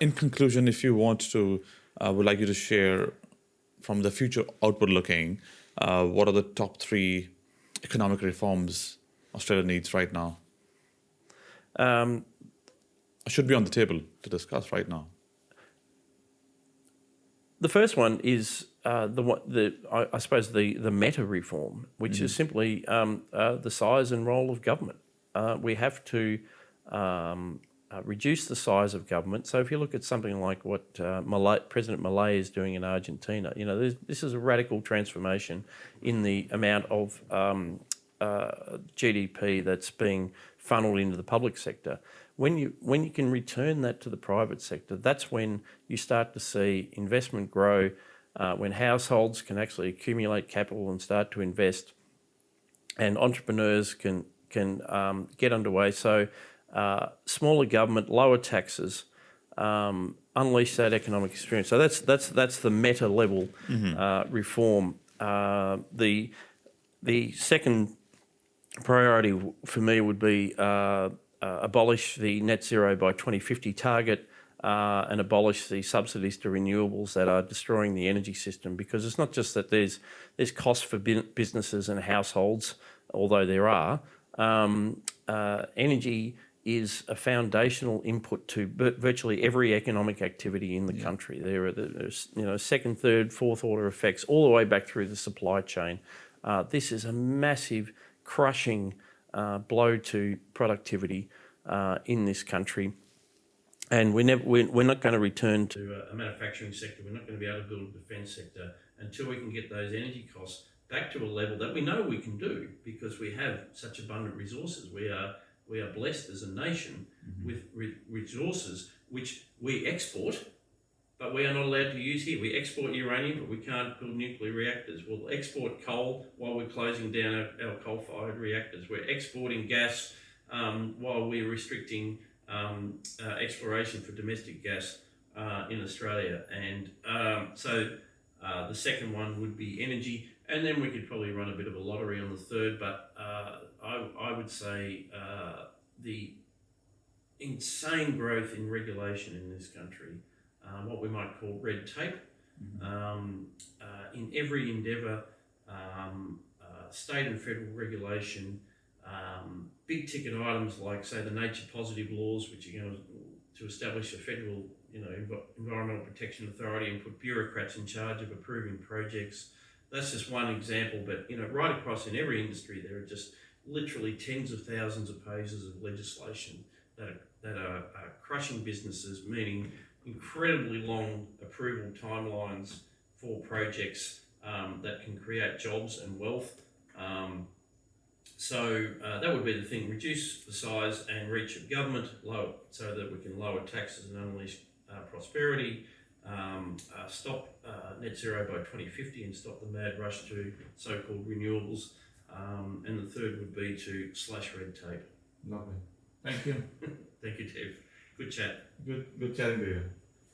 In conclusion, if you want to, would like you to share from the future outward looking, what are the top three economic reforms Australia needs right now? Um, Should be on the table to discuss right now. the first one is I suppose the meta reform, which is simply the size and role of government. We have to reduce the size of government. So if you look at something like what President Milei is doing in Argentina, this is a radical transformation in the amount of GDP that's being funneled into the public sector. When you can return that to the private sector, that's when you start to see investment grow, when households can actually accumulate capital and start to invest, and entrepreneurs can get underway. So smaller government, lower taxes, unleash that economic experience. So that's the meta level reform. The second priority for me would be abolish the net zero by 2050 target and abolish the subsidies to renewables that are destroying the energy system, because it's not just that there's costs for businesses and households, although there are. Energy is a foundational input to virtually every economic activity in the country. There's second, third, fourth order effects all the way back through the supply chain. This is a massive, crushing blow to productivity in this country, and we're not going to return to a manufacturing sector. We're not going to be able to build a defence sector until we can get those energy costs back to a level that we know we can do, because we have such abundant resources. We are blessed as a nation with resources which we export, but we are not allowed to use here. We export uranium, but we can't build nuclear reactors. We'll export coal while we're closing down our coal-fired reactors. We're exporting gas while we're restricting exploration for domestic gas in Australia. And so the second one would be energy, and then we could probably run a bit of a lottery on the third, but I would say the insane growth in regulation in this country, what we might call red tape, in every endeavour, state and federal regulation, big ticket items like, say, the nature positive laws, which are going to establish a federal, environmental protection authority and put bureaucrats in charge of approving projects. That's just one example, but right across in every industry, there are just literally tens of thousands of pages of legislation that are crushing businesses, meaning incredibly long approval timelines for projects that can create jobs and wealth. So that would be the thing: reduce the size and reach of government, so that we can lower taxes and unleash prosperity, stop net zero by 2050 and stop the mad rush to so-called renewables. And the third would be to slash red tape. Lovely. Thank you. Thank you, Dev. Good chat. Good chatting to you.